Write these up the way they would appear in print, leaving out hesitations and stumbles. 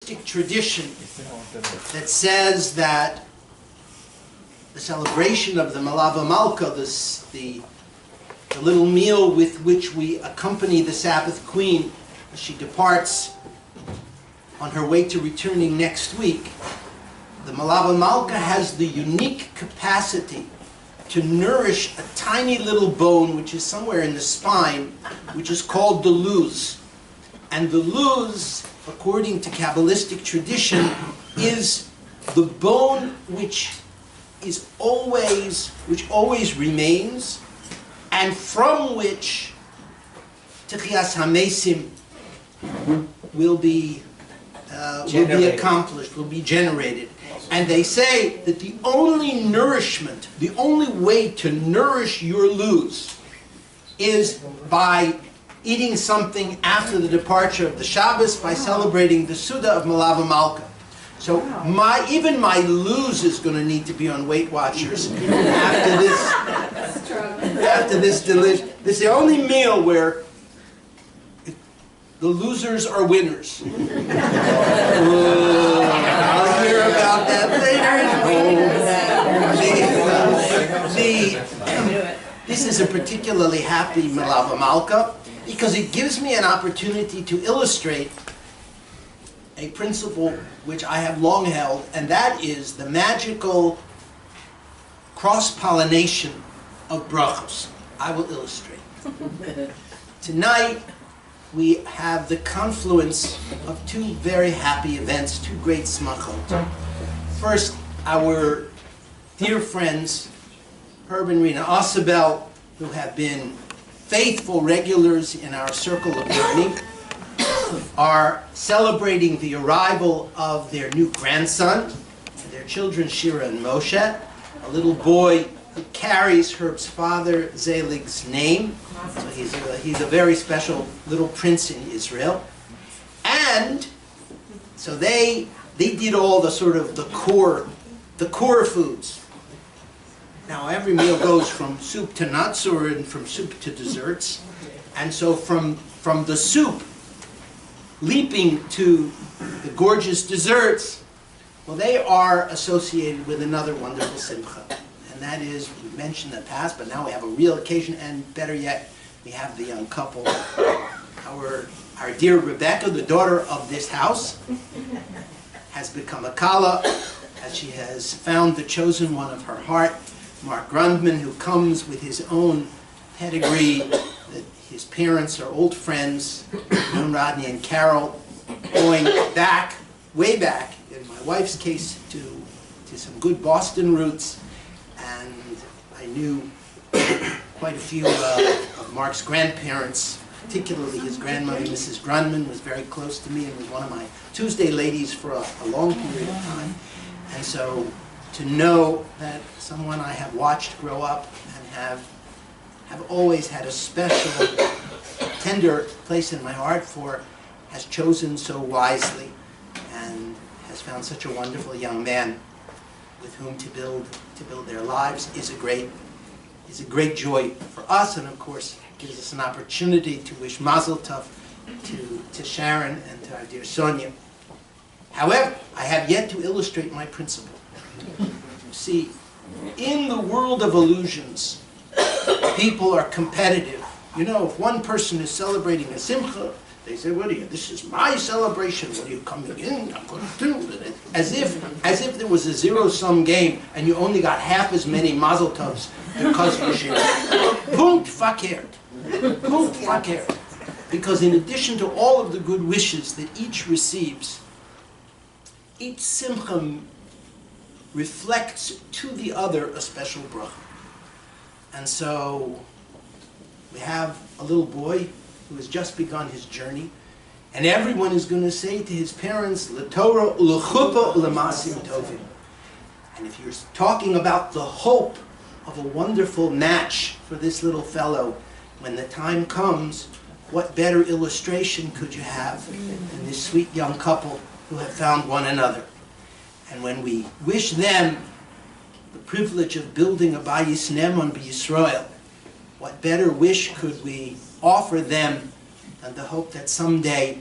Kabbalistic tradition that says that the celebration of the Malava Malka, the little meal with which we accompany the Sabbath Queen as she departs on her way to returning next week, the Malava Malka has the unique capacity to nourish a tiny little bone which is somewhere in the spine, which is called the luz. And the luz, according to Kabbalistic tradition, is the bone which always remains, and from which Techias HaMesim will be accomplished, will be generated. And they say that the only nourishment, the only way to nourish your luz is by eating something after the departure of the Shabbos, by celebrating the Suda of Malava Malka. So even my luz is going to need to be on Weight Watchers after this delicious. This is the only meal where the losers are winners. I'll hear about that later. This is a particularly happy Malava Malka because it gives me an opportunity to illustrate a principle which I have long held, and that is the magical cross-pollination of brachos. I will illustrate. Tonight, we have the confluence of two very happy events, two great smachot. First, our dear friends, Herb and Rena Osabel, who have been faithful regulars in our circle of learning, are celebrating the arrival of their new grandson, their children Shira and Moshe, a little boy who carries Herb's father Zelig's name. So he's a very special little prince in Israel. And so they did all the sort of the core foods. Now every meal goes from soup to natsur and from soup to desserts. And so from the soup leaping to the gorgeous desserts, well, they are associated with another wonderful simcha. And that is, we mentioned in the past, but now we have a real occasion, and better yet, we have the young couple. Our dear Rebecca, the daughter of this house, has become a kala, as she has found the chosen one of her heart, Mark Grundman, who comes with his own pedigree, that his parents are old friends, known Rodney and Carol, going back, way back, in my wife's case, to some good Boston roots. And I knew quite a few of Mark's grandparents, particularly his grandmother, Mrs. Grundman, was very close to me and was one of my Tuesday ladies for a long period of time. And so to know that someone I have watched grow up and have always had a special, tender place in my heart for, has chosen so wisely and has found such a wonderful young man with whom to build their lives is a great joy for us, and of course gives us an opportunity to wish Mazel Tov to Sharon and to our dear Sonia. However, I have yet to illustrate my principle. You see, in the world of illusions, people are competitive. You know, if one person is celebrating a simcha, they say, "What are you? This is my celebration. What are you coming in? I'm going to do it." As if there was a zero-sum game and you only got half as many mazel tovs because you shared. Punkt verkehrt. Punkt verkehrt. Because in addition to all of the good wishes that each receives, each simcha reflects to the other a special bracha. And so we have a little boy who has just begun his journey, and everyone is going to say to his parents, "L'Torah, l'chuppah, l'masim tovim." And if you're talking about the hope of a wonderful match for this little fellow, when the time comes, what better illustration could you have than this sweet young couple who have found one another? And when we wish them the privilege of building a Bayis Ne'eman b'Yisrael, what better wish could we offer them than the hope that someday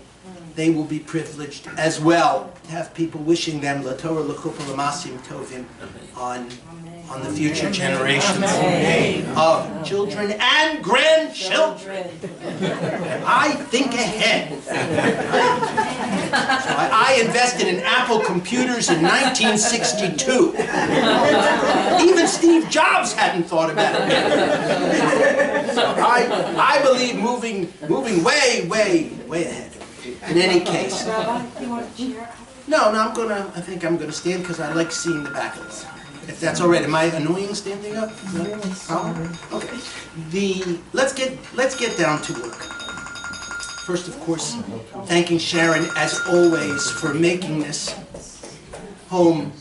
they will be privileged as well have people wishing them la Torah l'chuppah l'masim tovim on the future generations of children and grandchildren. I think ahead. So I invested in Apple computers in 1962. Even Steve Jobs hadn't thought about it. So I believe moving way ahead. In any case. Rabbi, you want to cheer? No, I think I'm gonna stand because I like seeing the back of this. If that's all right. Am I annoying standing up? No? Okay. Let's get down to work. First, of course, thanking Sharon as always for making this home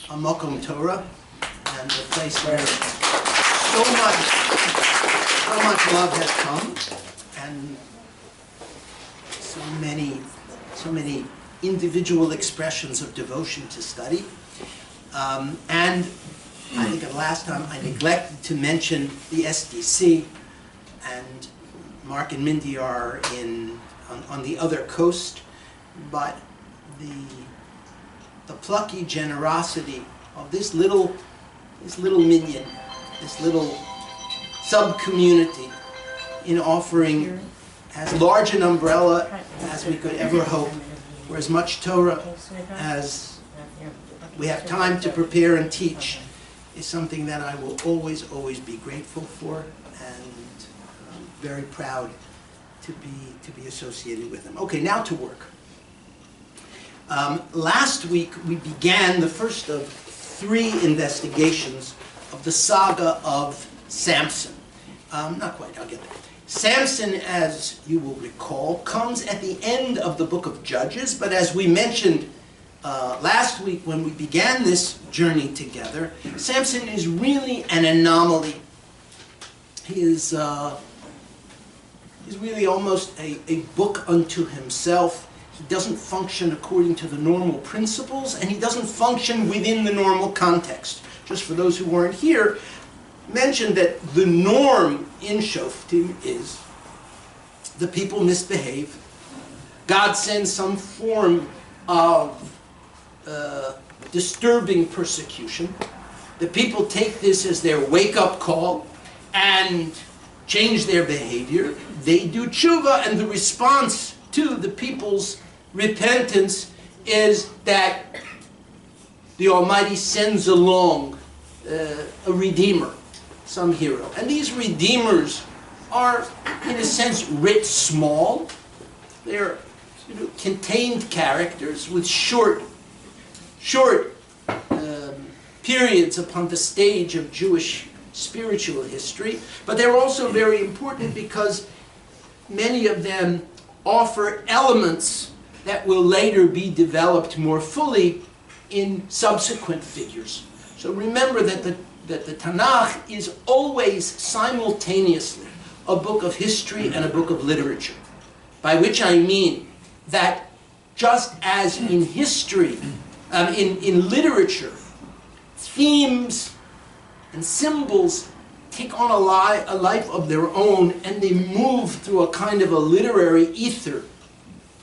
a Makom Torah and a place where so much love has come and so many individual expressions of devotion to study. And I think the last time I neglected to mention the SDC, and Mark and Mindy are on the other coast, but the plucky generosity of this little minion, this little sub-community in offering as large an umbrella as we could ever hope, for as much Torah as we have time to prepare and teach, is something that I will always be grateful for, and I'm very proud to be associated with them. Okay, now to work. Last week we began the first of 3 investigations of the saga of Samson. Not quite, I'll get there. Samson, as you will recall, comes at the end of the book of Judges, but as we mentioned last week when we began this journey together, Samson is really an anomaly. He is really almost a book unto himself. He doesn't function according to the normal principles, and he doesn't function within the normal context. Just for those who weren't here, mentioned that the norm in Shoftim is the people misbehave. God sends some form of disturbing persecution. The people take this as their wake-up call and change their behavior. They do tshuva, and the response to the people's repentance is that the Almighty sends along a redeemer, some hero. And these redeemers are, in a sense, writ small. They're contained characters with short periods upon the stage of Jewish spiritual history, but they're also very important because many of them offer elements that will later be developed more fully in subsequent figures. So remember that the Tanakh is always simultaneously a book of history and a book of literature, by which I mean that just as in history, in literature, themes and symbols take on a life of their own, and they move through a kind of a literary ether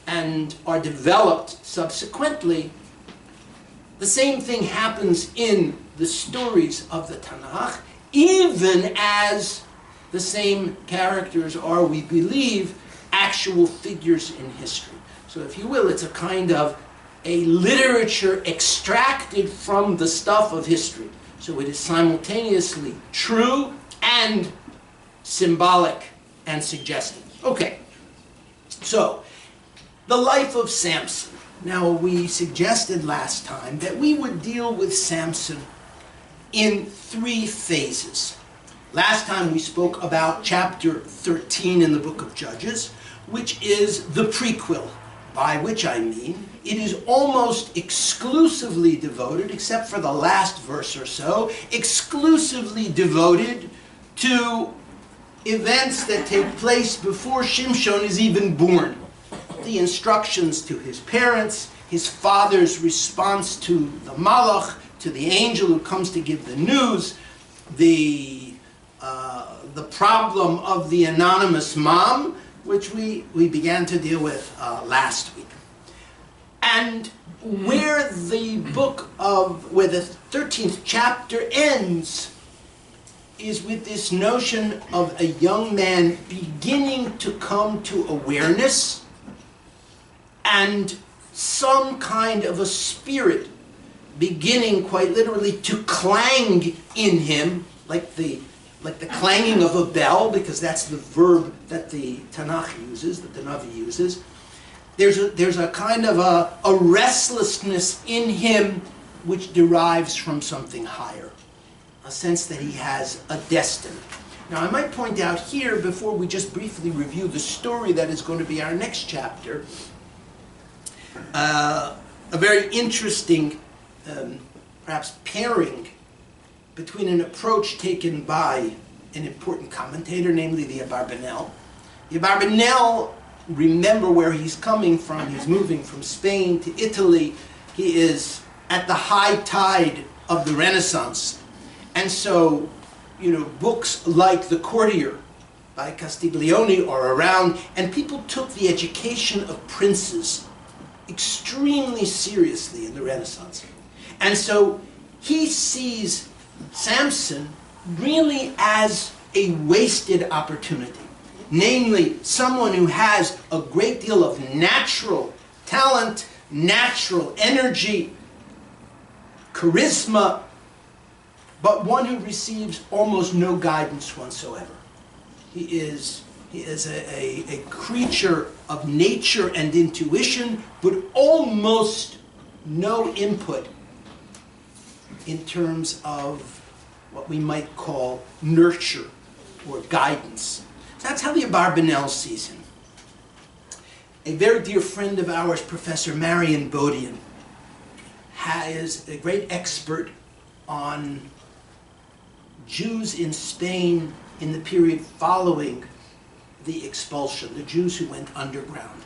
and are developed subsequently, the same thing happens in the stories of the Tanakh, even as the same characters are, we believe, actual figures in history. So if you will, it's a kind of a literature extracted from the stuff of history. So it is simultaneously true and symbolic and suggestive. Okay, so the life of Samson. Now, we suggested last time that we would deal with Samson in 3 phases. Last time we spoke about chapter 13 in the book of Judges, which is the prequel, by which I mean it is almost exclusively devoted, except for the last verse or so, exclusively devoted to events that take place before Shimshon is even born. The instructions to his parents, his father's response to the Malach, to the angel who comes to give the news, the problem of the anonymous mom, which we began to deal with last week. And where the 13th chapter ends is with this notion of a young man beginning to come to awareness and some kind of a spirit beginning quite literally to clang in him, like the clanging of a bell, because that's the verb that the Tanakh uses, that the Navi uses. There's a kind of a restlessness in him which derives from something higher, a sense that he has a destiny. Now, I might point out here, before we just briefly review the story that is going to be our next chapter, a very interesting, perhaps pairing between an approach taken by an important commentator, namely the Abarbanel. The Abarbanel, remember where he's coming from. He's moving from Spain to Italy. He is at the high tide of the Renaissance. And so, books like The Courtier by Castiglione are around, and people took the education of princes extremely seriously in the Renaissance. And so he sees Samson really as a wasted opportunity. Namely, someone who has a great deal of natural talent, natural energy, charisma, but one who receives almost no guidance whatsoever. He is a creature of nature and intuition, but almost no input in terms of what we might call nurture or guidance. So that's how the Abarbanel sees him. A very dear friend of ours, Professor Marion Bodian, is a great expert on Jews in Spain in the period following the expulsion, the Jews who went underground.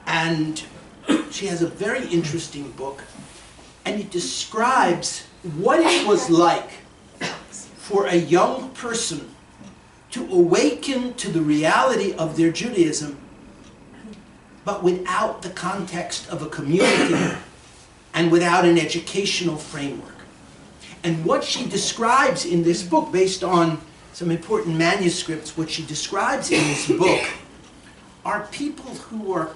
And she has a very interesting book, and it describes what it was like for a young person to awaken to the reality of their Judaism, but without the context of a community and without an educational framework. And what she describes in this book, based on some important manuscripts, what she describes in this book are people who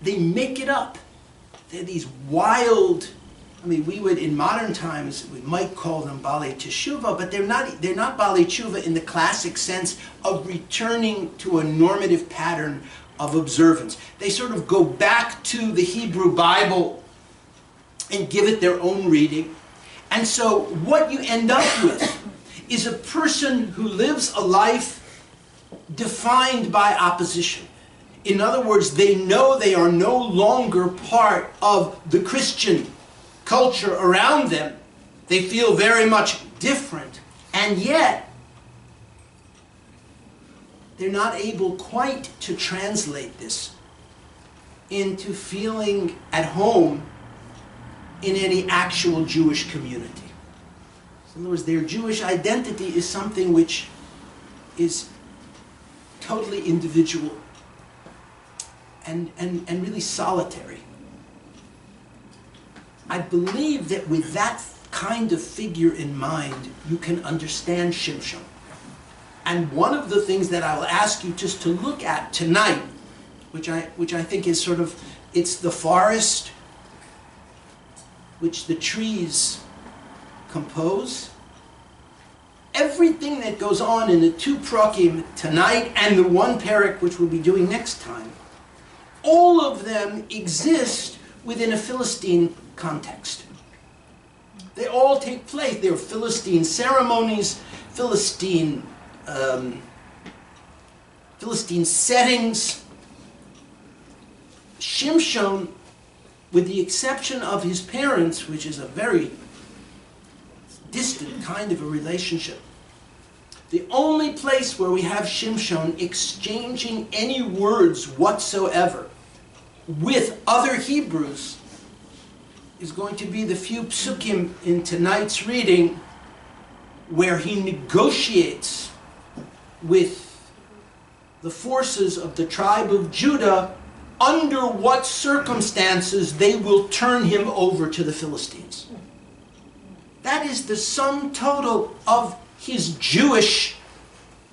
they make it up. They're these wild, we would, in modern times, we might call them Balei Teshuvah, but they're not Balei Teshuvah in the classic sense of returning to a normative pattern of observance. They sort of go back to the Hebrew Bible and give it their own reading. And so what you end up with is a person who lives a life defined by opposition. In other words, they know they are no longer part of the Christian culture around them. They feel very much different, and yet they're not able quite to translate this into feeling at home in any actual Jewish community. In other words, their Jewish identity is something which is totally individual and really solitary. I believe that with that kind of figure in mind, you can understand Shimshon. And one of the things that I will ask you just to look at tonight, which I think is sort of, it's the forest which the trees compose. Everything that goes on in the two prakim tonight and the one parak which we'll be doing next time, all of them exist within a Philistine context. They all take place. They're Philistine ceremonies, Philistine settings. Shimshon, with the exception of his parents, which is a very distant kind of a relationship, the only place where we have Shimshon exchanging any words whatsoever with other Hebrews is going to be the few psukim in tonight's reading where he negotiates with the forces of the tribe of Judah under what circumstances they will turn him over to the Philistines. That is the sum total of his Jewish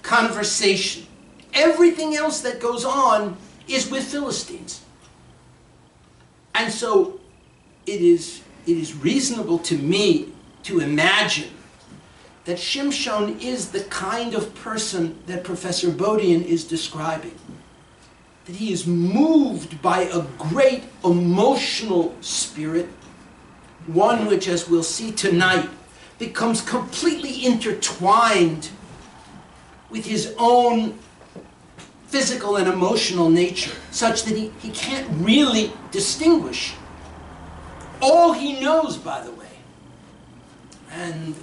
conversation. Everything else that goes on is with Philistines. And so it is reasonable to me to imagine that Shimshon is the kind of person that Professor Bodian is describing. That he is moved by a great emotional spirit, one which, as we'll see tonight, becomes completely intertwined with his own physical and emotional nature, such that he can't really distinguish. All he knows, by the way, and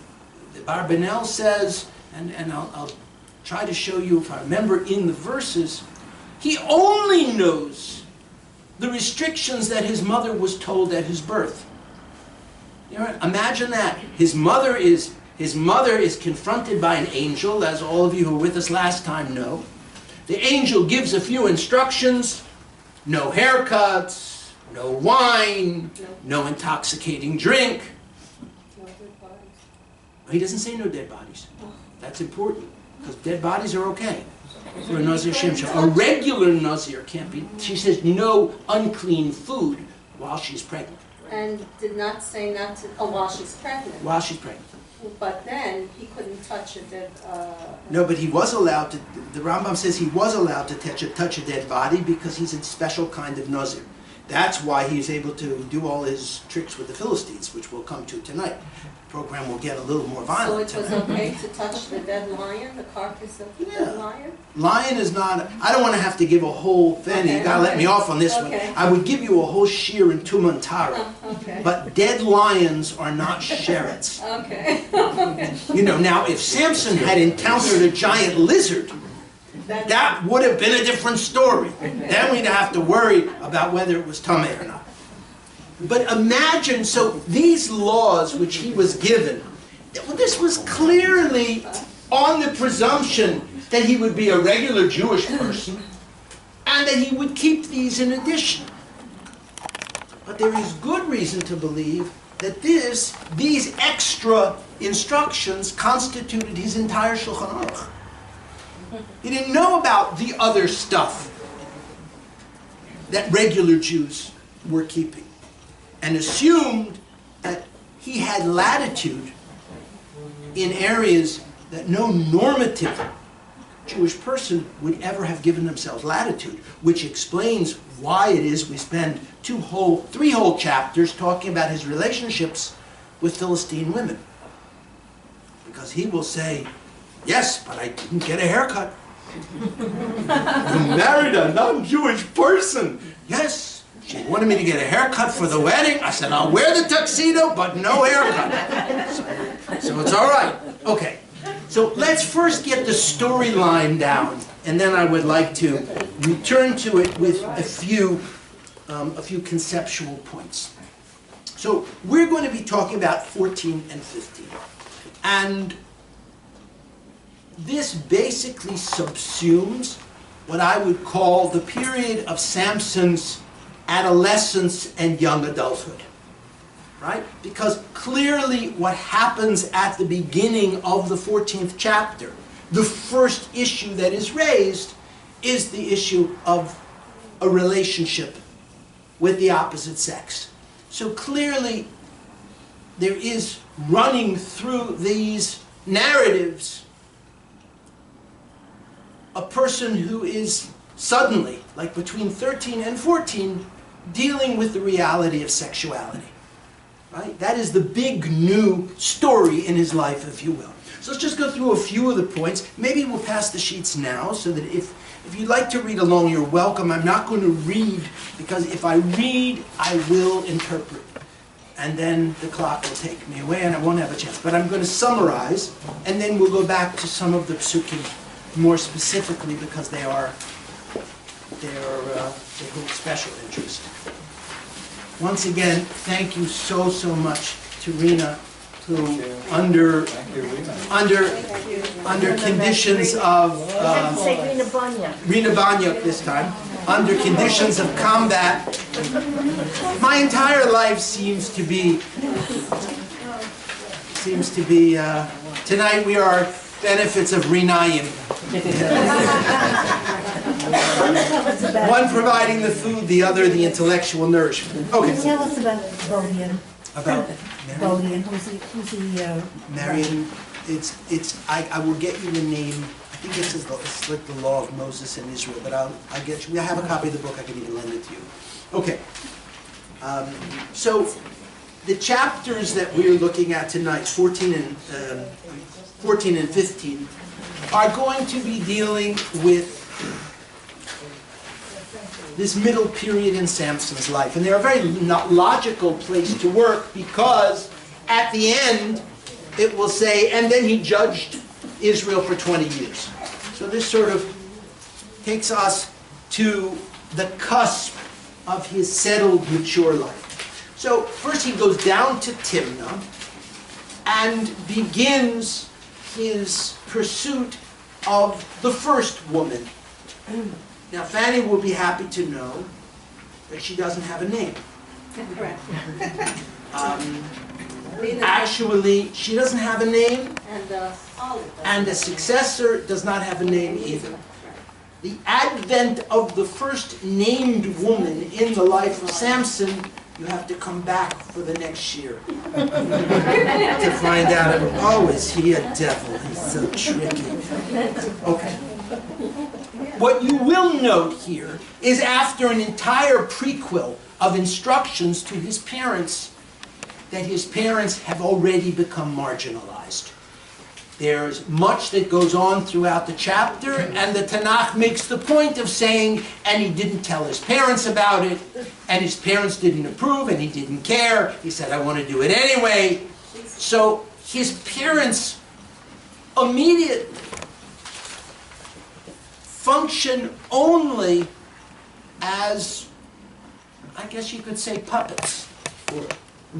Barbanel says, and I'll try to show you if I remember in the verses, he only knows the restrictions that his mother was told at his birth. You know, imagine that. His mother is confronted by an angel, as all of you who were with us last time know. The angel gives a few instructions: no haircuts, no wine, no intoxicating drink. No dead bodies. He doesn't say no dead bodies. That's important, because dead bodies are okay for a Nazir Shimshon. A regular Nazir can't be. She says no unclean food while she's pregnant. And did not say not to, while she's pregnant. While she's pregnant. But then he couldn't touch a dead... No, but he was allowed to, the Rambam says he was allowed to touch a dead body because he's a special kind of Nazir. That's why he's able to do all his tricks with the Philistines, which we'll come to tonight. The program will get a little more violent So it was tonight. okay to touch the dead lion, the carcass of the dead lion? Lion is not, I don't want to have to give a whole thing, you gotta let me off on this one. I would give you a whole shear in Tumantara. But dead lions are not sherets. Okay. You know, now if Samson had encountered a giant lizard, that would have been a different story. Then we'd have to worry about whether it was tameh or not. But imagine, so these laws which he was given, this was clearly on the presumption that he would be a regular Jewish person and that he would keep these in addition. But there is good reason to believe that these extra instructions constituted his entire Shulchan Aruch. He didn't know about the other stuff that regular Jews were keeping, and assumed that he had latitude in areas that no normative Jewish person would ever have given themselves latitude, which explains why it is we spend three whole chapters talking about his relationships with Philistine women. Because he will say, yes, but I didn't get a haircut. You married a non-Jewish person. Yes, she wanted me to get a haircut for the wedding. I said, I'll wear the tuxedo, but no haircut. So it's all right. Okay, so let's first get the storyline down, and then I would like to return to it with a few conceptual points. So we're going to be talking about 14 and 15. And this basically subsumes what I would call the period of Samson's adolescence and young adulthood, right? Because clearly what happens at the beginning of the 14th chapter, the first issue that is raised is the issue of a relationship with the opposite sex. So clearly there is running through these narratives a person who is suddenly, like between 13 and 14, dealing with the reality of sexuality. Right? That is the big new story in his life, if you will. So let's just go through a few of the points. Maybe we'll pass the sheets now, so that if you'd like to read along, you're welcome. I'm not going to read, because if I read, I will interpret. And then the clock will take me away, and I won't have a chance. But I'm going to summarize, and then we'll go back to some of the psukim more specifically, because they hold special interest. Once again, thank you so much to Rena, who under conditions of Rena Banyuk Rena Banyuk this time, under conditions of combat. My entire life seems to be, tonight we are benefits of Rinayim. One providing the food, the other the intellectual nourishment. Okay. Tell us about Bodian. About Bodian, who's the Marion, I will get you the name. I think it's like the law of Moses in Israel, but I'll get you. I have a copy of the book. I can even lend it to you. Okay. So the chapters that we're looking at tonight, 14 and 15, are going to be dealing with this middle period in Samson's life. And they're a very logical place to work because at the end it will say, and then he judged Israel for 20 years. So this sort of takes us to the cusp of his settled, mature life. So first he goes down to Timnah and begins his pursuit of the first woman. Now Fanny will be happy to know that she doesn't have a name. Correct. Actually, she doesn't have a name, And the successor does not have a name either. The advent of the first named woman in the life of Samson, you have to come back for the next year to find out, oh, is he a devil? He's so tricky. Okay. What you will note here is after an entire prequel of instructions to his parents, that his parents have already become marginalized. There's much that goes on throughout the chapter, and the Tanakh makes the point of saying, and he didn't tell his parents about it, and his parents didn't approve, and he didn't care. He said, I want to do it anyway. So his parents immediately function only as, I guess you could say, puppets.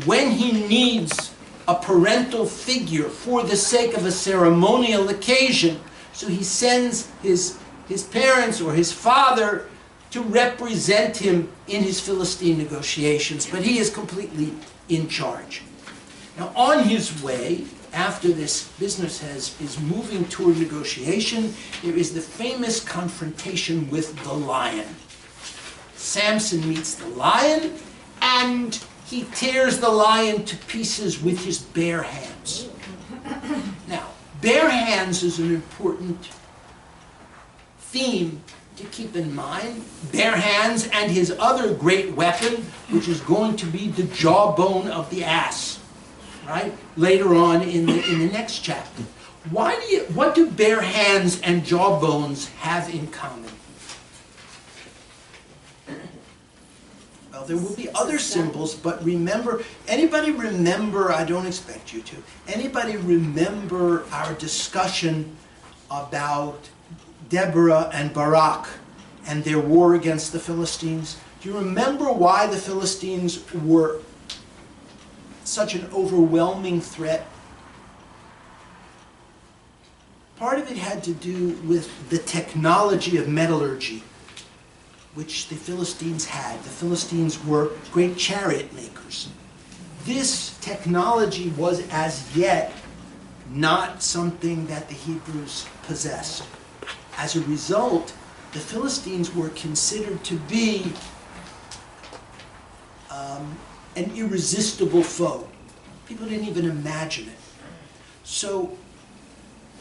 When he needs a parental figure for the sake of a ceremonial occasion, so he sends his parents or his father to represent him in his Philistine negotiations, but he is completely in charge. Now on his way, after this business is moving toward negotiation, there is the famous confrontation with the lion. Samson meets the lion, and he tears the lion to pieces with his bare hands. Now, bare hands is an important theme to keep in mind. Bare hands and his other great weapon, which is going to be the jawbone of the ass, right? Later on in the next chapter. What do bare hands and jawbones have in common? Well, there will be other symbols, but remember, anybody remember, I don't expect you to, anybody remember our discussion about Deborah and Barak and their war against the Philistines? Do you remember why the Philistines were such an overwhelming threat? Part of it had to do with the technology of metallurgy, which the Philistines had. The Philistines were great chariot makers. This technology was as yet not something that the Hebrews possessed. As a result, the Philistines were considered to be an irresistible foe. People didn't even imagine it. So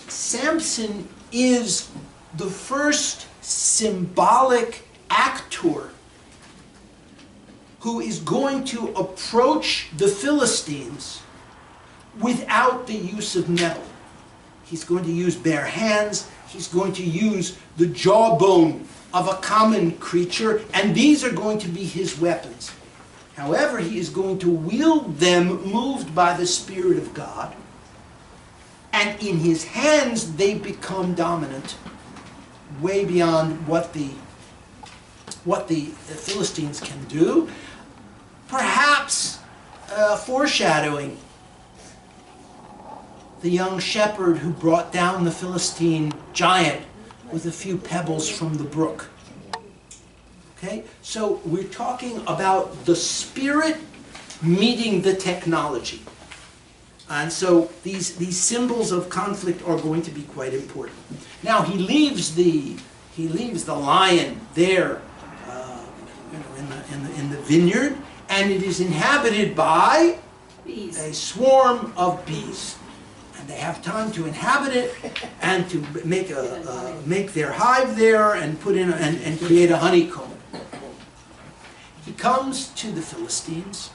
Samson is the first symbolic actor who is going to approach the Philistines without the use of metal. He's going to use bare hands. He's going to use the jawbone of a common creature, and these are going to be his weapons. However, he is going to wield them moved by the Spirit of God, and in his hands they become dominant, way beyond what the Philistines can do. Perhaps foreshadowing the young shepherd who brought down the Philistine giant with a few pebbles from the brook. Okay? So we're talking about the spirit meeting the technology. And so these symbols of conflict are going to be quite important. Now he leaves the lion there, in the vineyard, and it is inhabited by Bees. a swarm of bees. And they have time to inhabit it and to make their hive there and put in and create a honeycomb. He comes to the Philistines,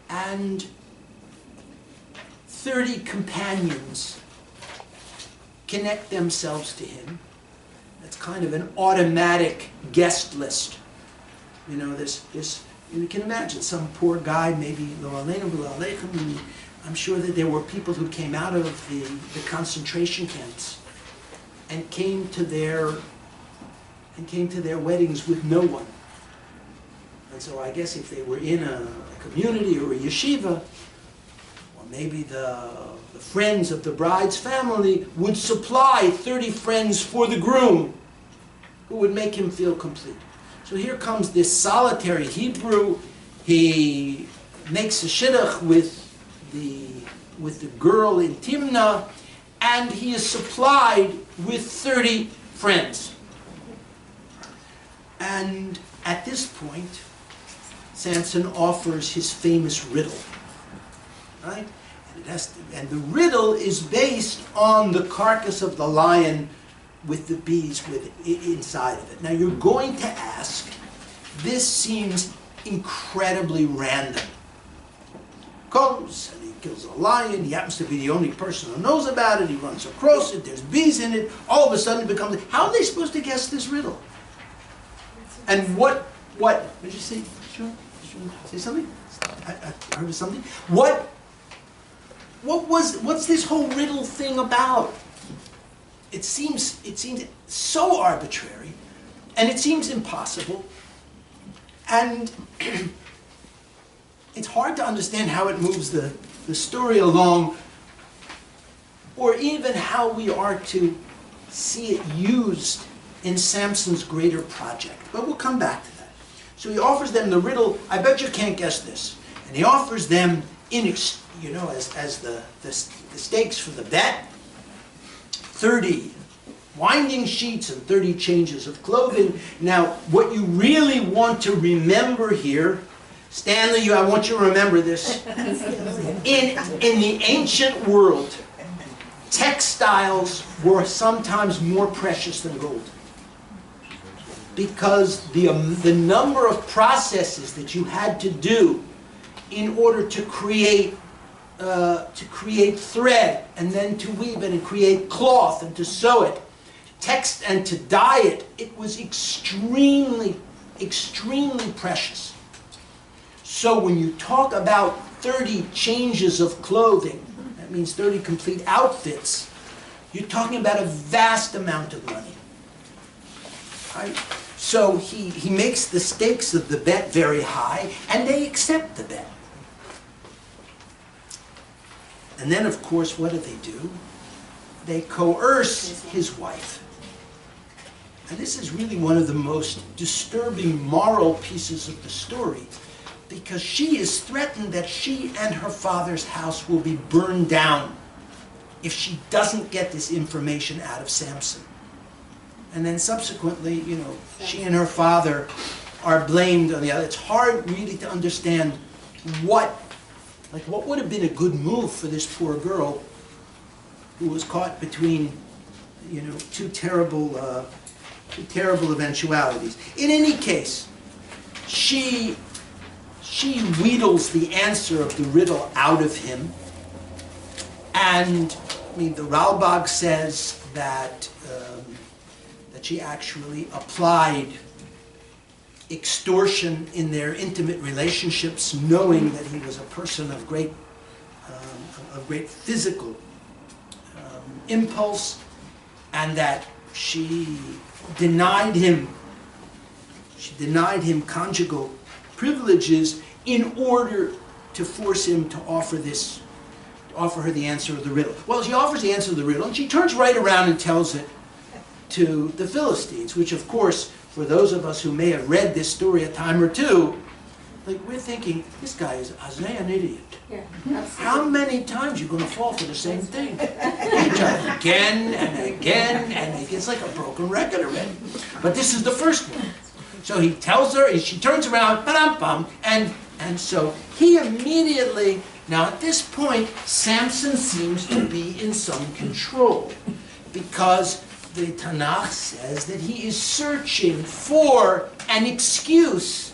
and 30 companions connect themselves to him. That's kind of an automatic guest list. You know, you can imagine some poor guy, maybe lo aleinu v'lo aleichem. I'm sure that there were people who came out of the concentration camps and came to their weddings with no one. And so I guess if they were in a community or a yeshiva, or maybe the friends of the bride's family would supply 30 friends for the groom who would make him feel complete. So here comes this solitary Hebrew. He makes a shidduch with the girl in Timnah, and he is supplied with 30 friends. And at this point, Samson offers his famous riddle, right? And the riddle is based on the carcass of the lion with the bees inside of it. Now you're going to ask, this seems incredibly random. Comes and he kills a lion, he happens to be the only person who knows about it, he runs across it, there's bees in it, all of a sudden it becomes, how are they supposed to guess this riddle? And what did you say? Sure? Did you say something? I heard something. What's this whole riddle thing about? It seems so arbitrary, and it seems impossible, and it's hard to understand how it moves the story along, or even how we are to see it used in Samson's greater project. But we'll come back to that. So he offers them the riddle. I bet you can't guess this. And he offers them, as the stakes for the bet, 30 winding sheets and 30 changes of clothing. Now, what you really want to remember here, Stanley, I want you to remember this. In the ancient world, textiles were sometimes more precious than gold, because the number of processes that you had to do in order to create thread, and then to weave it and create cloth and to sew it, text and to dye it, it was extremely, extremely precious. So when you talk about 30 changes of clothing, that means 30 complete outfits, you're talking about a vast amount of money. Right? So he makes the stakes of the bet very high, and they accept the bet. And then, of course, what do? They coerce his wife. And this is really one of the most disturbing moral pieces of the story, because she is threatened that she and her father's house will be burned down if she doesn't get this information out of Samson. And then subsequently, she and her father are blamed on the other. It's hard really to understand what would have been a good move for this poor girl who was caught between, two terrible eventualities. In any case, she wheedles the answer of the riddle out of him, and the Ralbag says that she actually applied extortion in their intimate relationships, knowing that he was a person of great physical impulse, and that she denied him conjugal privileges in order to force him to offer her the answer of the riddle. Well, she offers the answer of the riddle, and she turns right around and tells it to the Philistines, which of course for those of us who may have read this story a time or two, like we're thinking, this guy is an idiot. Yeah, absolutely. How many times are you going to fall for the same thing? He tries again and again, and it's like a broken record already. But this is the first one. So he tells her, and she turns around, ba-dum-bum, and so he immediately, now at this point, Samson seems to be in some control, because the Tanakh says that he is searching for an excuse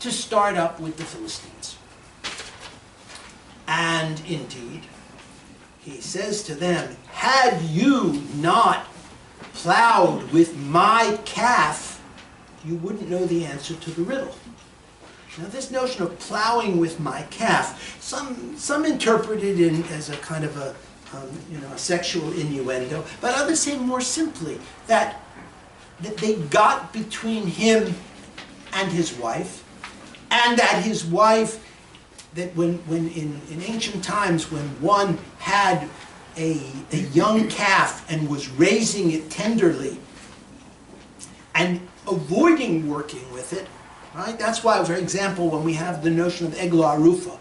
to start up with the Philistines. And indeed, he says to them, had you not plowed with my calf, you wouldn't know the answer to the riddle. Now this notion of plowing with my calf, some interpret it as a kind of a sexual innuendo, but others say more simply that they got between him and his wife, and that his wife, that when in ancient times when one had a young calf and was raising it tenderly and avoiding working with it, right? That's why, for example, when we have the notion of egla arufa,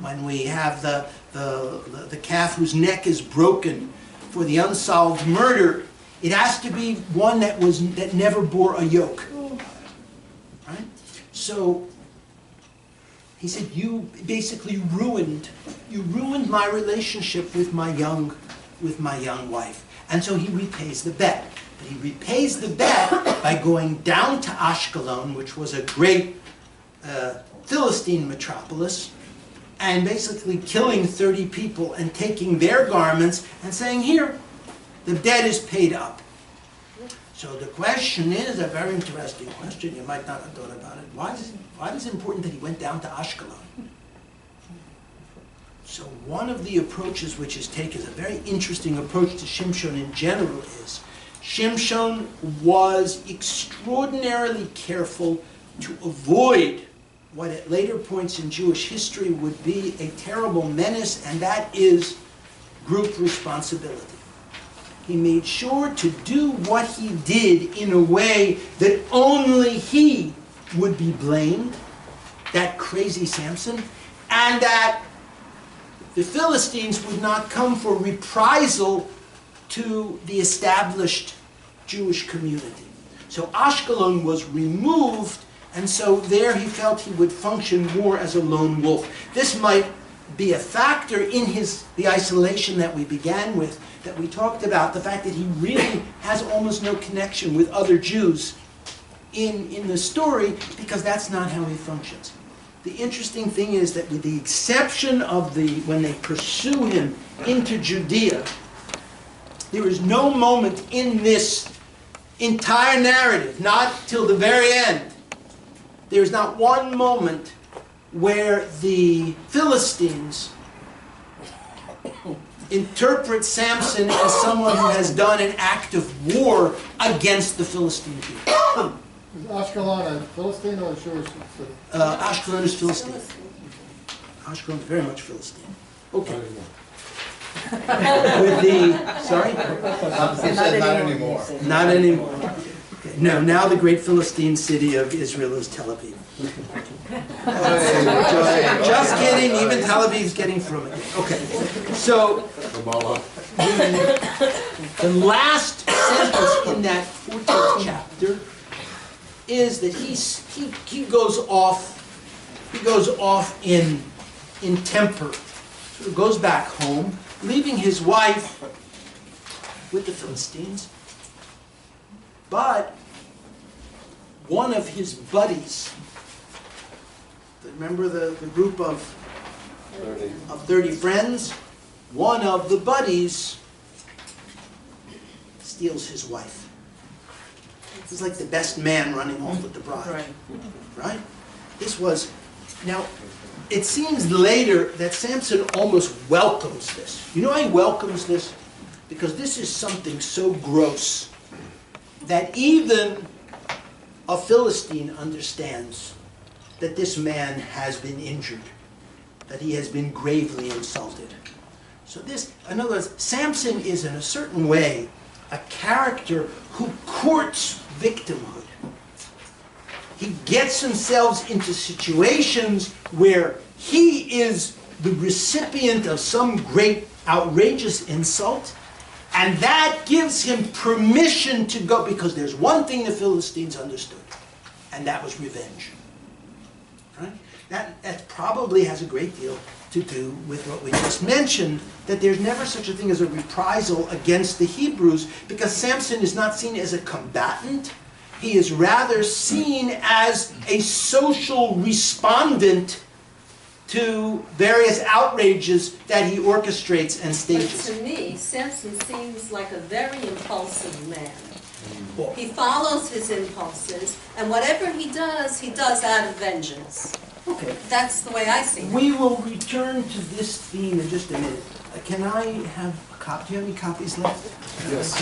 when we have the calf whose neck is broken for the unsolved murder, it has to be one that never bore a yoke, right? So he said, you basically ruined my relationship with my young wife. And so he repays the bet. But he repays the bet by going down to Ashkelon, which was a great Philistine metropolis, and basically killing 30 people and taking their garments and saying, here, the debt is paid up. So the question is a very interesting question. You might not have thought about it. Why is it important that he went down to Ashkelon? So one of the approaches which is taken is a very interesting approach to Shimshon in general is Shimshon was extraordinarily careful to avoid what at later points in Jewish history would be a terrible menace, and that is group responsibility. He made sure to do what he did in a way that only he would be blamed, that crazy Samson, and that the Philistines would not come for reprisal to the established Jewish community. So Ashkelon was removed, and so there he felt he would function more as a lone wolf. This might be a factor in the isolation that we began with, that we talked about, the fact that he really has almost no connection with other Jews in the story, because that's not how he functions. The interesting thing is that with the exception of when they pursue him into Judea, there is no moment in this entire narrative, not till the very end, there's not one moment where the Philistines interpret Samson as someone who has done an act of war against the Philistine people. Is Ashkelon a Philistine or a Jewish city? Ashkelon is Philistine. Ashkelon is very much Philistine. Okay. With the, sorry? You said not anymore. Not anymore. Okay. No, now the great Philistine city of Israel is Tel Aviv. Just kidding, even Tel Aviv is getting from it. Okay, so the last sentence in that 14th chapter is that he goes off in temper. So he goes back home, leaving his wife with the Philistines. But one of his buddies, remember the group of 30 friends? One of the buddies steals his wife. He's like the best man running off with the bride. Right? This was, now, it seems later that Samson almost welcomes this. You know why he welcomes this? Because this is something so gross that even a Philistine understands that this man has been injured, that he has been gravely insulted. So this, in other words, Samson is in a certain way a character who courts victimhood. He gets himself into situations where he is the recipient of some great outrageous insult, and that gives him permission to go, because there's one thing the Philistines understood, and that was revenge. Right? That probably has a great deal to do with what we just mentioned, that there's never such a thing as a reprisal against the Hebrews, because Samson is not seen as a combatant. He is rather seen as a social respondent to various outrages that he orchestrates and stages. But to me, Samson seems like a very impulsive man. He follows his impulses, and whatever he does out of vengeance. Okay. That's the way I see it. We will return to this theme in just a minute. Can I have a copy? Do you have any copies left? Yes.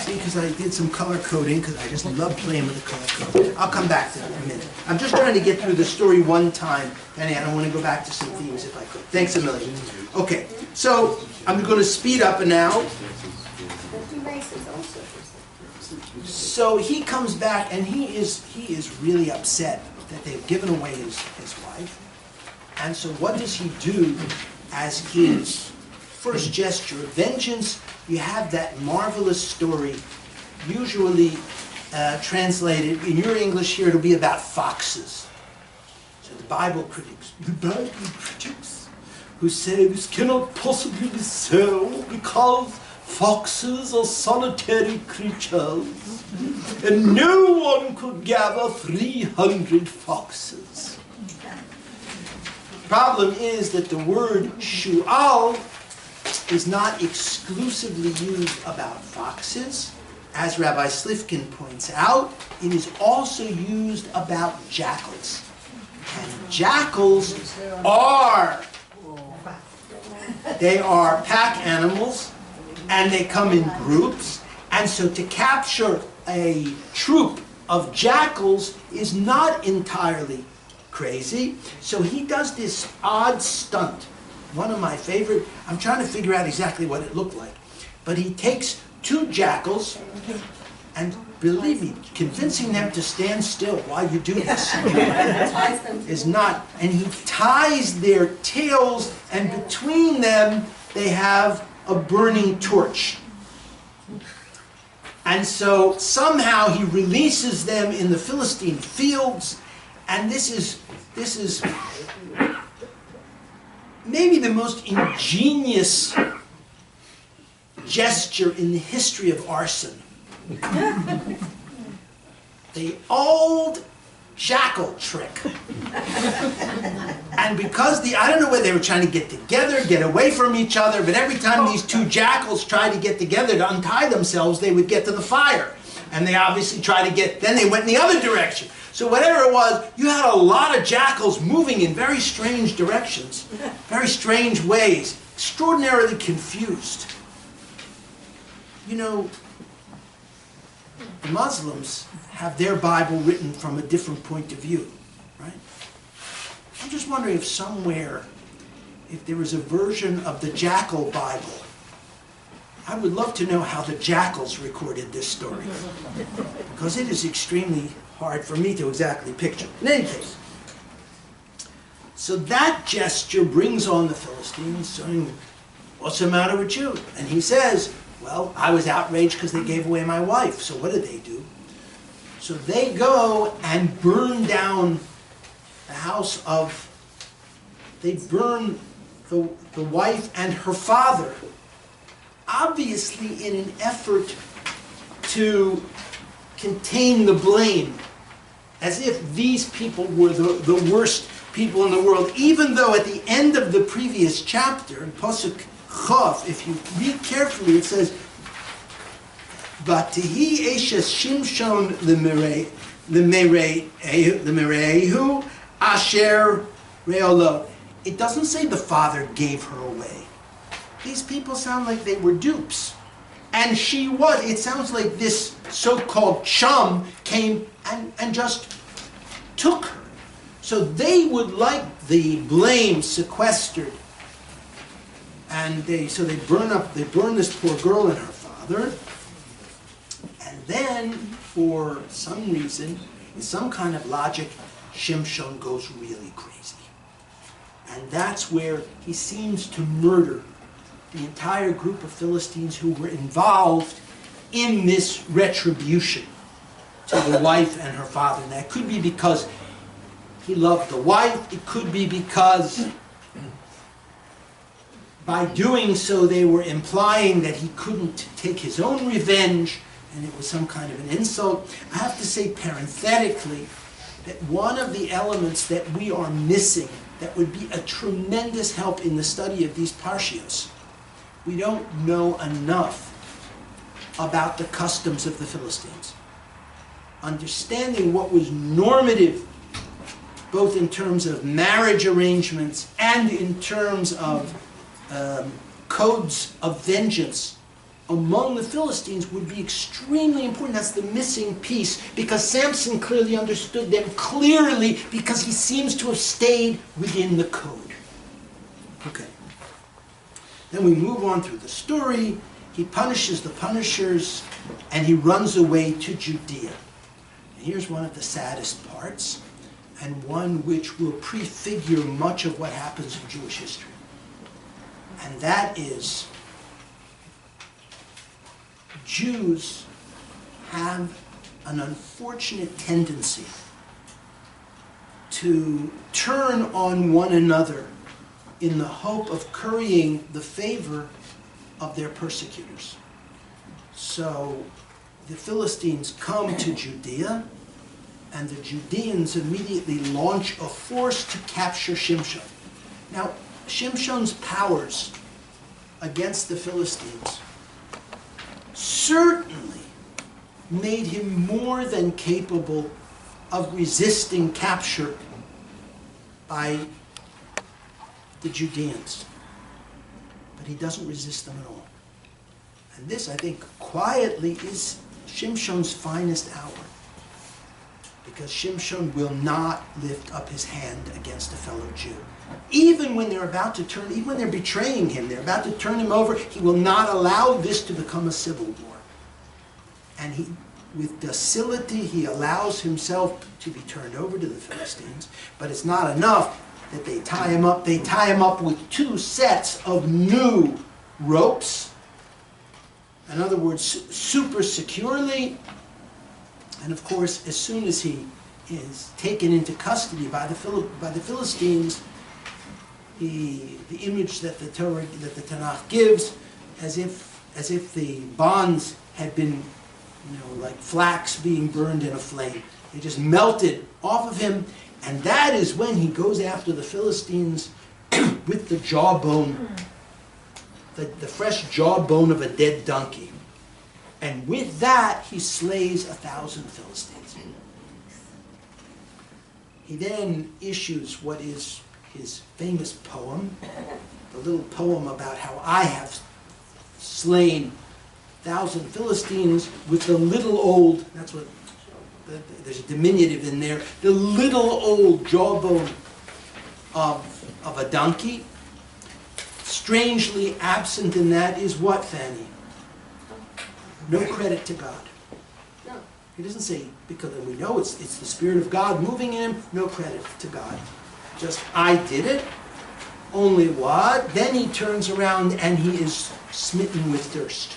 See, because I did some color coding, because I just love playing with the color code. I'll come back to that in a minute. I'm just trying to get through the story one time, and I want to go back to some themes if I could. Thanks a million. Okay, so I'm going to speed up now. So he comes back, and he is really upset that they've given away his wife. And so what does he do as his first gesture of vengeance? You have that marvelous story, usually translated, in your English here it'll be about foxes. So the Bible critics who say this cannot possibly be so because foxes are solitary creatures and no one could gather 300 foxes. The problem is that the word shu'al is not exclusively used about foxes. As Rabbi Slifkin points out, it is also used about jackals. And jackals are pack animals, and they come in groups. And so to capture a troop of jackals is not entirely crazy. So he does this odd stunt. One of my favorite, I'm trying to figure out exactly what it looked like. But he takes two jackals, and believe me, convincing them to stand still while you do this is not. And he ties their tails, and between them they have a burning torch. And so somehow he releases them in the Philistine fields, and this is maybe the most ingenious gesture in the history of arson. The old jackal trick. And because I don't know whether they were trying to get together, get away from each other, but every time these two jackals tried to get together to untie themselves, they would get to the fire. And they obviously tried to then they went in the other direction. So whatever it was, you had a lot of jackals moving in very strange directions, very strange ways, extraordinarily confused. You know, the Muslims have their Bible written from a different point of view, right? I'm just wondering if somewhere, if there was a version of the Jackal Bible. I would love to know how the jackals recorded this story, because it is extremely hard for me to exactly picture. In any case, so that gesture brings on the Philistines, saying, "What's the matter with you?" And he says, "Well, I was outraged because they gave away my wife." So what did they do? So they go and burn down the house of, they burn the wife and her father, obviously in an effort to contain the blame, as if these people were the worst people in the world, even though at the end of the previous chapter, in Pasuk Chav, if you read carefully, it says, "Vatihi eshes Shimshon l'mereihu asher reolo." It doesn't say the father gave her away. These people sound like they were dupes. And she was. It sounds like this so-called chum came and just took her. So they would like the blame sequestered. And they burn this poor girl and her father. And then, for some reason, in some kind of logic, Shimshon goes really crazy. And that's where he seems to murder the entire group of Philistines who were involved in this retribution to the wife and her father. And that could be because he loved the wife. It could be because by doing so they were implying that he couldn't take his own revenge, and it was some kind of an insult. I have to say parenthetically that one of the elements that we are missing that would be a tremendous help in the study of these parshios, we don't know enough about the customs of the Philistines. Understanding what was normative, both in terms of marriage arrangements and in terms of codes of vengeance among the Philistines, would be extremely important. That's the missing piece, because Samson clearly understood them clearly, because he seems to have stayed within the code. Okay. Then we move on through the story. He punishes the punishers, and he runs away to Judea. And here's one of the saddest parts, and one which will prefigure much of what happens in Jewish history. And that is, Jews have an unfortunate tendency to turn on one another in the hope of currying the favor of their persecutors. So the Philistines come to Judea, and the Judeans immediately launch a force to capture Shimshon. Now, Shimshon's powers against the Philistines certainly made him more than capable of resisting capture by the Judeans. But he doesn't resist them at all. And this, I think, quietly is Shimshon's finest hour. Because Shimshon will not lift up his hand against a fellow Jew. Even when they're about to turn, even when they're betraying him, they're about to turn him over, he will not allow this to become a civil war. And he, with docility, he allows himself to be turned over to the Philistines. But it's not enough that they tie him up. They tie him up with 2 sets of new ropes. In other words, super securely. And of course, as soon as he is taken into custody by the Philistines, the image that the Tanakh gives, as if the bonds had been, like flax being burned in a flame. They just melted off of him, and that is when he goes after the Philistines with the jawbone, the fresh jawbone of a dead donkey. And with that, he slays 1,000 Philistines. He then issues what is his famous poem, the little poem about how I have slain 1,000 Philistines with the little old, that's what, there's a diminutive in there, the little old jawbone of a donkey. Strangely absent in that is what, Fanny? No credit to God. No. He doesn't say, because we know it's the Spirit of God moving in him, no credit to God. Just, I did it, only what? Then he turns around and he is smitten with thirst.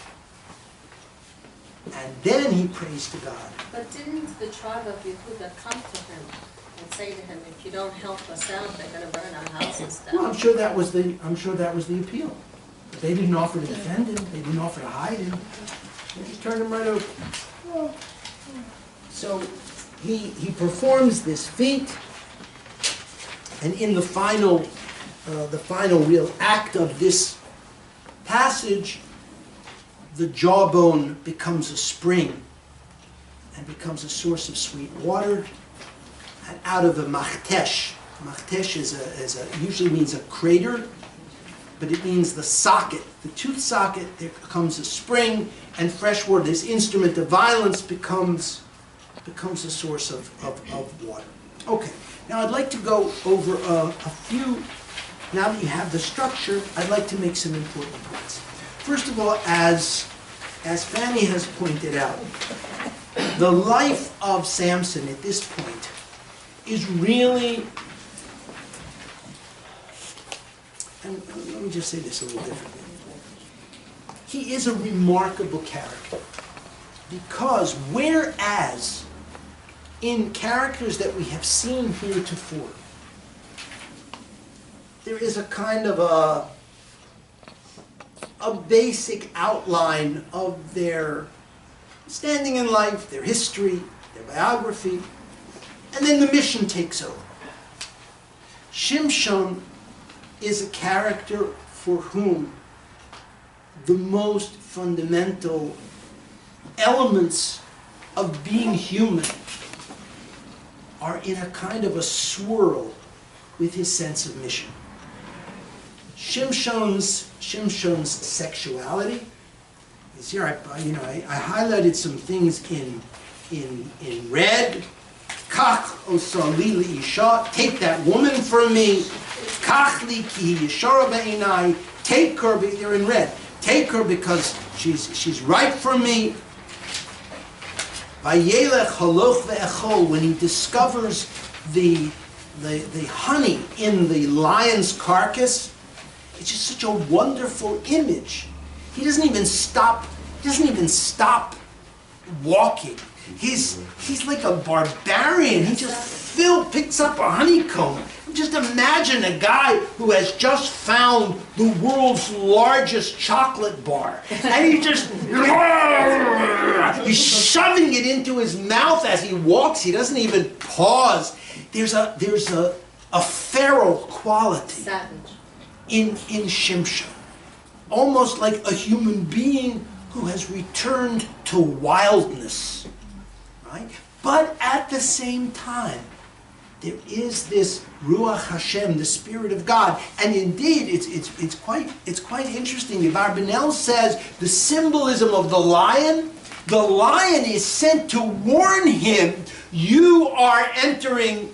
And then he prays to God. But didn't the tribe of Yehuda come to him and say to him, if you don't help us out, they're going to burn our houses down? Well, I'm sure that was the appeal. But they didn't offer to defend him. They didn't offer to hide him. They just turned him right over. So he performs this feat, and in the final real act of this passage, the jawbone becomes a spring and becomes a source of sweet water. And out of a machtesh usually means a crater, but it means the socket, the tooth socket. There comes a spring, and fresh water, this instrument of violence, becomes a source of water. Okay, now I'd like to go over a few. Now that you have the structure, I'd like to make some important points. First of all, as as Fanny has pointed out, the life of Samson at this point is really, and let me just say this a little differently. He is a remarkable character because whereas in characters that we have seen heretofore, there is a kind of a basic outline of their standing in life, their history, their biography, and then the mission takes over. Shimshon is a character for whom the most fundamental elements of being human are in a kind of a swirl with his sense of mission. Shimshon's sexuality is here. I highlighted some things in red. Kach osali li isha, take that woman from me. Kach li ki yishara ba'inai, take her. They're in red. Take her because she's right for me. Vayelech haloch ve'echol, when he discovers the honey in the lion's carcass, it's just such a wonderful image. He doesn't even stop walking. He's like a barbarian. He just picks up a honeycomb. Just imagine a guy who has just found the world's largest chocolate bar, and he's shoving it into his mouth as he walks. He doesn't even pause. There's a feral quality in Shimshon, almost like a human being who has returned to wildness, right? But at the same time, there is this Ruach Hashem, the Spirit of God, and indeed, it's quite interesting. The Barbanel says the symbolism of the lion is sent to warn him, you are entering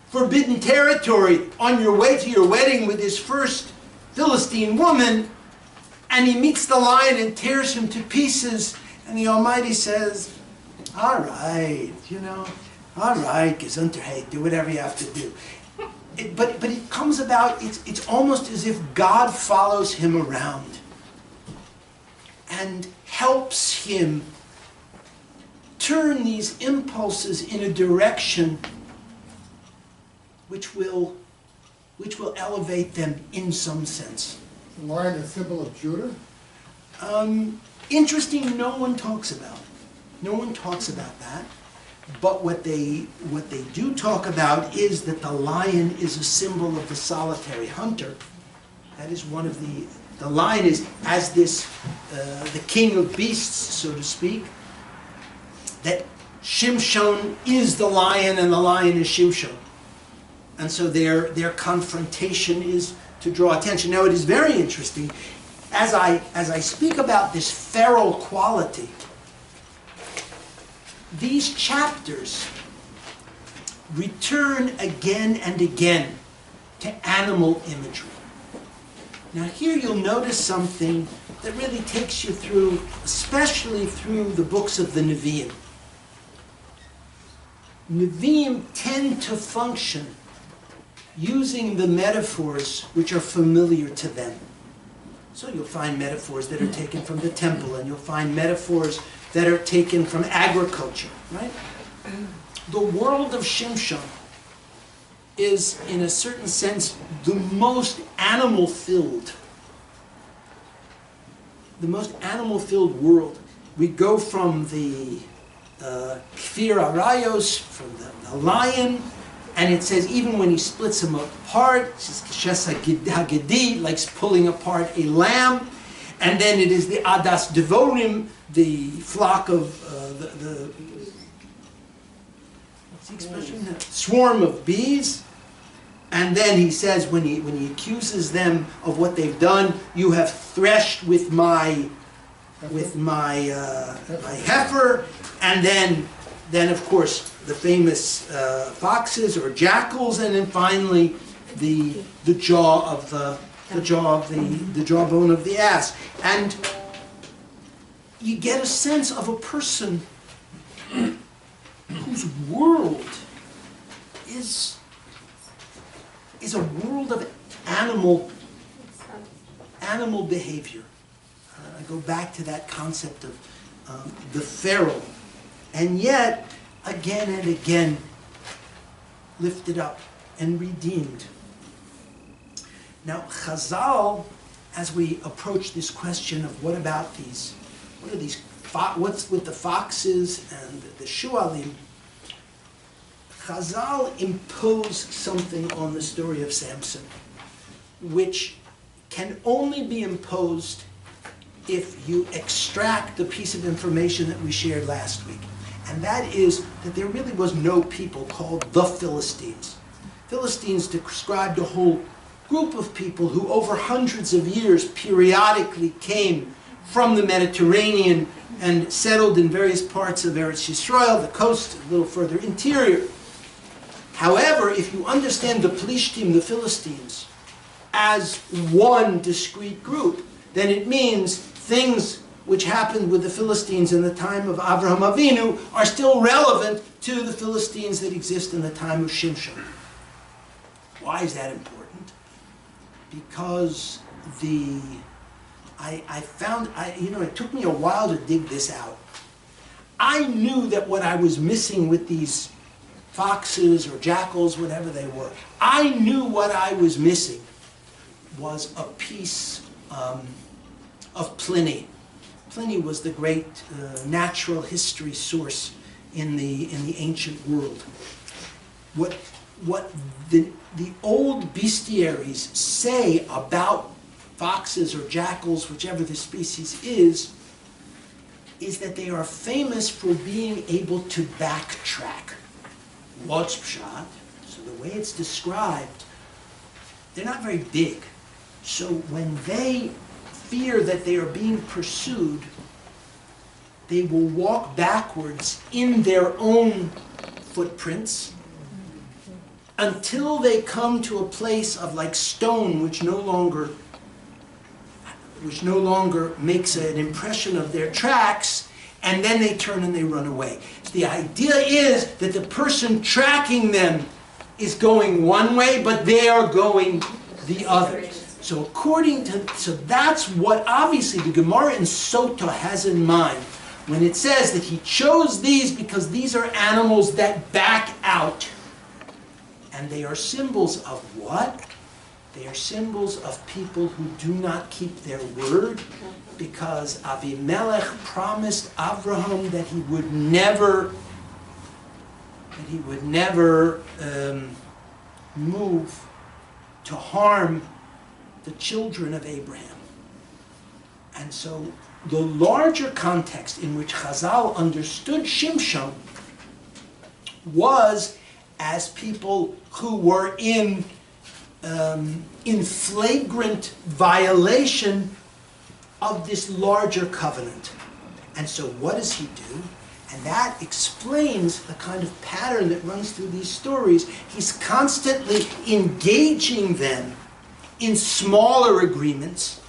forbidden territory on your way to your wedding with his first Philistine woman, and he meets the lion and tears him to pieces, and the Almighty says, all right, all right, Gesundheit, do whatever you have to do. But it comes about, it's almost as if God follows him around and helps him turn these impulses in a direction which will elevate them in some sense. The lion is a symbol of Judah? Interesting, no one talks about. No one talks about that. But what they do talk about is that the lion is a symbol of the solitary hunter. That is one of the lion is as this, the king of beasts, so to speak. That Shimshon is the lion and the lion is Shimshon. And so their confrontation is to draw attention. Now it is very interesting, as I speak about this feral quality, these chapters return again and again to animal imagery. Now here you'll notice something that really takes you through, especially through the books of the Nevi'im. Nevi'im tend to function using the metaphors which are familiar to them. So you'll find metaphors that are taken from the temple, and you'll find metaphors that are taken from agriculture, right? The world of Shimshon is, in a certain sense, the most animal-filled. The most animal-filled world. We go from the Kfir Arayos, from the lion, and it says even when he splits them apart, it says Keshes HaGedi, like pulling apart a lamb, and then it is the Adas Devorim, the flock of what's the expression? Swarm of bees. And then he says when he accuses them of what they've done, you have threshed with my heifer, and then of course the famous foxes or jackals, and then finally the jawbone of the ass. And you get a sense of a person whose world is a world of animal behavior. I go back to that concept of the feral, and yet again and again lifted up and redeemed. Now, Chazal, as we approach this question of what's with the foxes and the shualim, Chazal impose something on the story of Samson, which can only be imposed if you extract the piece of information that we shared last week. And that is that there really was no people called the Philistines. Philistines described a whole group of people who over hundreds of years periodically came from the Mediterranean and settled in various parts of Eretz Yisrael, the coast, a little further interior. However, if you understand the Plishtim, the Philistines, as one discrete group, then it means things which happened with the Philistines in the time of Avraham Avinu are still relevant to the Philistines that exist in the time of Shimshon. Why is that important? Because it took me a while to dig this out. I knew that what I was missing with these foxes or jackals, whatever they were, I knew what I was missing was a piece of Pliny. Pliny was the great natural history source in the ancient world. What the old bestiaries say about foxes or jackals, whichever the species is that they are famous for being able to backtrack. What's pshat? So the way it's described, they're not very big. So when they fear that they are being pursued, they will walk backwards in their own footprints until they come to a place of like stone which no longer makes an impression of their tracks, and then they turn and they run away. So the idea is that the person tracking them is going one way, but they are going the other. So that's what obviously the Gemara in Sota has in mind when it says that he chose these because these are animals that back out. And they are symbols of what? They are symbols of people who do not keep their word, because Avimelech promised Avraham that he would never move to harm the children of Abraham. And so the larger context in which Chazal understood Shimshon was as people who were in flagrant violation of this larger covenant. And so what does he do? And that explains the kind of pattern that runs through these stories. He's constantly engaging them in smaller agreements,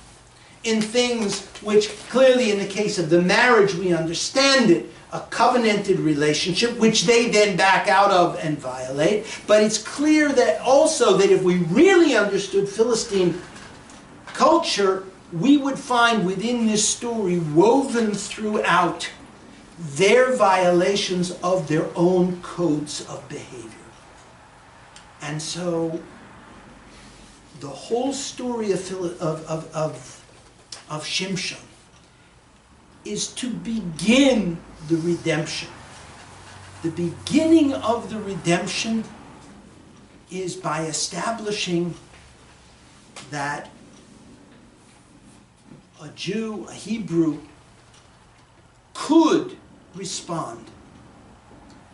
in things which clearly in the case of the marriage we understand it, a covenanted relationship, which they then back out of and violate. But it's clear that also that if we really understood Philistine culture, we would find within this story woven throughout their violations of their own codes of behavior. And so the whole story of Shimshon is to begin the redemption. The beginning of the redemption is by establishing that a Jew, a Hebrew, could respond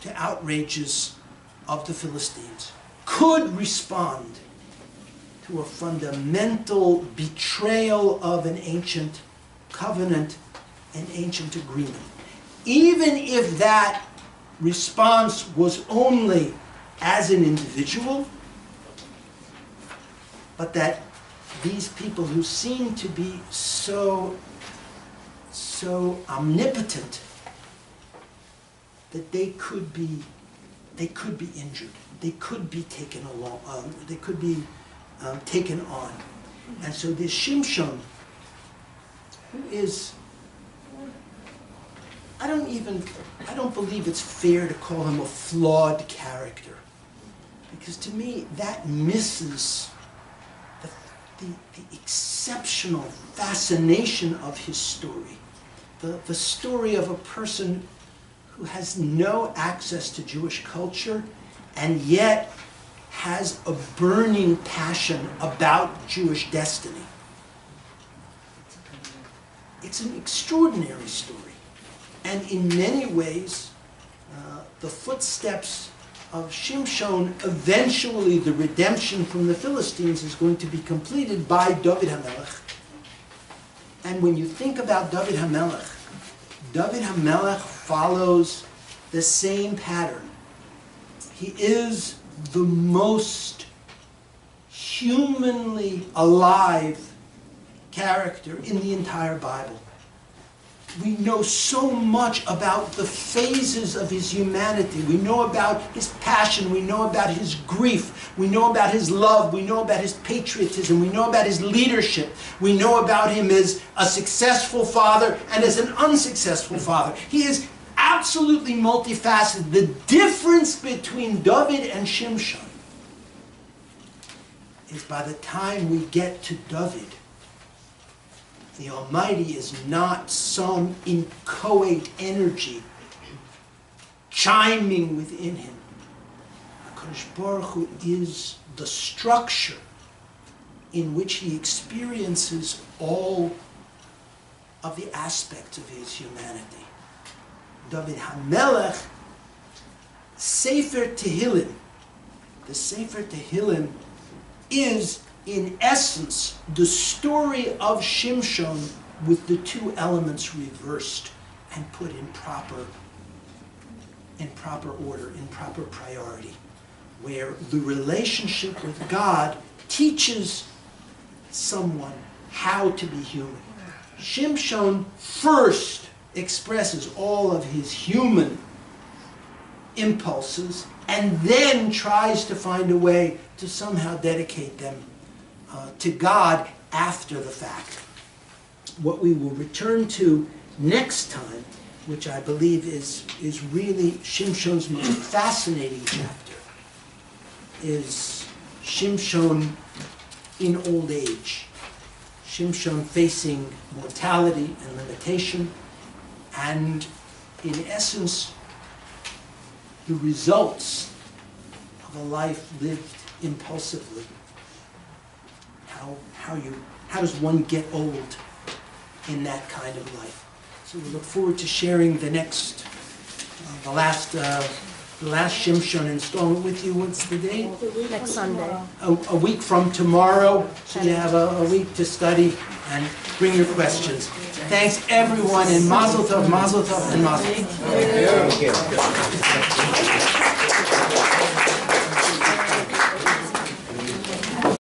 to outrages of the Philistines, could respond to a fundamental betrayal of an ancient covenant, an ancient agreement. Even if that response was only as an individual, but that these people who seem to be so so omnipotent that they could be injured. They could be taken along. They could be taken on. And so this Shimshon, who is, I don't believe it's fair to call him a flawed character, because to me that misses the exceptional fascination of his story, the story of a person who has no access to Jewish culture and yet has a burning passion about Jewish destiny. It's an extraordinary story. And in many ways, the footsteps of Shimshon, eventually the redemption from the Philistines is going to be completed by David HaMelech. And when you think about David HaMelech follows the same pattern. He is the most humanly alive character in the entire Bible. We know so much about the phases of his humanity. We know about his passion. We know about his grief. We know about his love. We know about his patriotism. We know about his leadership. We know about him as a successful father and as an unsuccessful father. He is absolutely multifaceted. The difference between David and Shimshon is by the time we get to David, the Almighty is not some inchoate energy chiming within him. HaKadosh Baruch Hu is the structure in which he experiences all of the aspects of his humanity. David HaMelech, Sefer Tehillim, the Sefer Tehillim is in essence the story of Shimshon with the two elements reversed and put in proper order, in proper priority, where the relationship with God teaches someone how to be human. Shimshon first expresses all of his human impulses and then tries to find a way to somehow dedicate them to God after the fact. What we will return to next time, which I believe is really Shimshon's most fascinating chapter, is Shimshon in old age. Shimshon facing mortality and limitation, and in essence, the results of a life lived impulsively. How does one get old in that kind of life? So we look forward to sharing the last Shimshon installment with you. What's the date? Next Sunday. A week from tomorrow. So you have a week to study and bring your questions. Thanks everyone, and Mazel Tov, and Mazel Tov. Thank you.